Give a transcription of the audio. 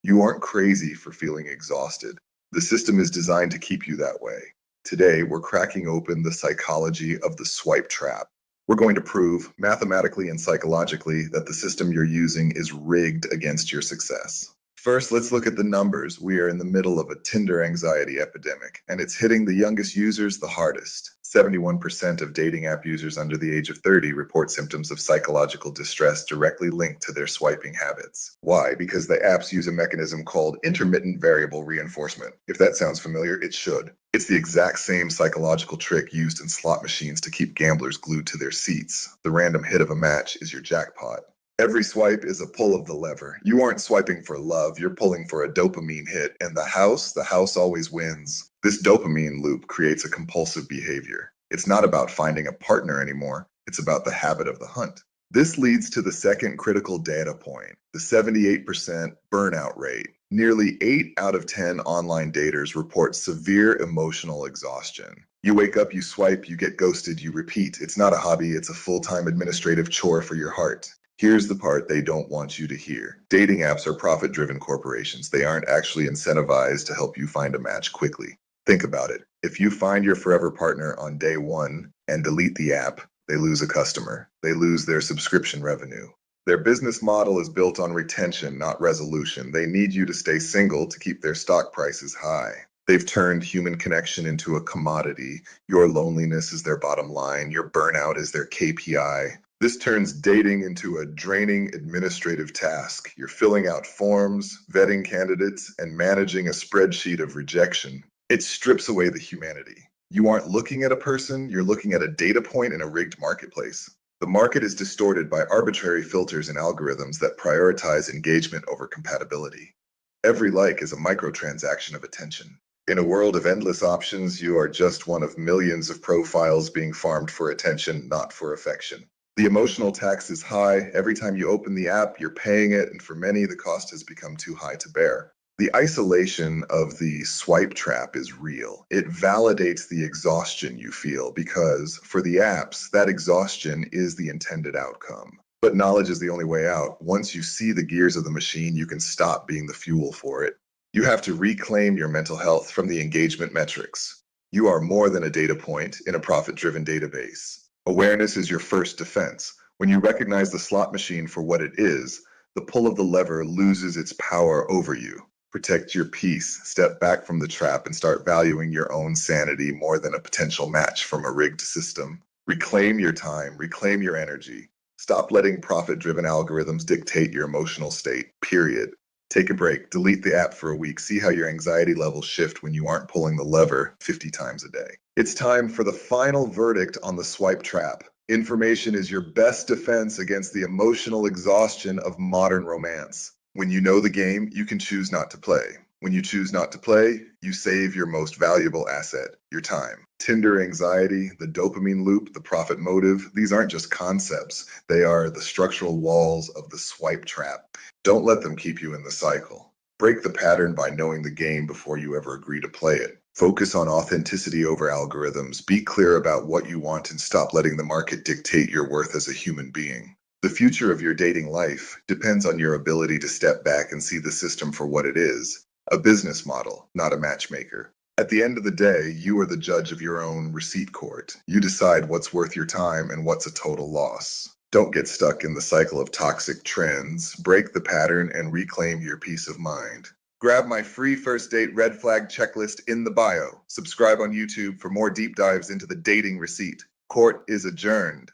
You aren't crazy for feeling exhausted. The system is designed to keep you that way. Today, we're cracking open the psychology of the swipe trap. We're going to prove, mathematically and psychologically, that the system you're using is rigged against your success. First, let's look at the numbers. We are in the middle of a Tinder anxiety epidemic, and it's hitting the youngest users the hardest. 71% of dating app users under the age of 30 report symptoms of psychological distress directly linked to their swiping habits. Why? Because the apps use a mechanism called intermittent variable reinforcement. If that sounds familiar, it should. It's the exact same psychological trick used in slot machines to keep gamblers glued to their seats. The random hit of a match is your jackpot. Every swipe is a pull of the lever. You aren't swiping for love, you're pulling for a dopamine hit, and the house always wins. This dopamine loop creates a compulsive behavior. It's not about finding a partner anymore, it's about the habit of the hunt. This leads to the second critical data point, the 78% burnout rate. Nearly 8 out of 10 online daters report severe emotional exhaustion. You wake up, you swipe, you get ghosted, you repeat. It's not a hobby, it's a full-time administrative chore for your heart. Here's the part they don't want you to hear. Dating apps are profit-driven corporations. They aren't actually incentivized to help you find a match quickly. Think about it. If you find your forever partner on day one and delete the app, they lose a customer. They lose their subscription revenue. Their business model is built on retention, not resolution. They need you to stay single to keep their stock prices high. They've turned human connection into a commodity. Your loneliness is their bottom line. Your burnout is their KPI. This turns dating into a draining administrative task. You're filling out forms, vetting candidates, and managing a spreadsheet of rejection. It strips away the humanity. You aren't looking at a person, you're looking at a data point in a rigged marketplace. The market is distorted by arbitrary filters and algorithms that prioritize engagement over compatibility. Every like is a microtransaction of attention. In a world of endless options, you are just one of millions of profiles being farmed for attention, not for affection. The emotional tax is high. Every time you open the app, you're paying it, and for many, the cost has become too high to bear. The isolation of the swipe trap is real. It validates the exhaustion you feel because, for the apps, that exhaustion is the intended outcome. But knowledge is the only way out. Once you see the gears of the machine, you can stop being the fuel for it. You have to reclaim your mental health from the engagement metrics. You are more than a data point in a profit-driven database. Awareness is your first defense. When you recognize the slot machine for what it is, the pull of the lever loses its power over you. Protect your peace, step back from the trap, and start valuing your own sanity more than a potential match from a rigged system. Reclaim your time, reclaim your energy. Stop letting profit-driven algorithms dictate your emotional state, period. Take a break, delete the app for a week, see how your anxiety levels shift when you aren't pulling the lever 50 times a day. It's time for the final verdict on the swipe trap. Information is your best defense against the emotional exhaustion of modern romance. When you know the game, you can choose not to play. When you choose not to play, you save your most valuable asset, your time. Tinder anxiety, the dopamine loop, the profit motive, these aren't just concepts. They are the structural walls of the swipe trap. Don't let them keep you in the cycle. Break the pattern by knowing the game before you ever agree to play it. Focus on authenticity over algorithms. Be clear about what you want and stop letting the market dictate your worth as a human being. The future of your dating life depends on your ability to step back and see the system for what it is, a business model, not a matchmaker. At the end of the day, you are the judge of your own receipt court. You decide what's worth your time and what's a total loss. Don't get stuck in the cycle of toxic trends. Break the pattern and reclaim your peace of mind. Grab my free first date red flag checklist in the bio. Subscribe on YouTube for more deep dives into the dating receipt. Court is adjourned.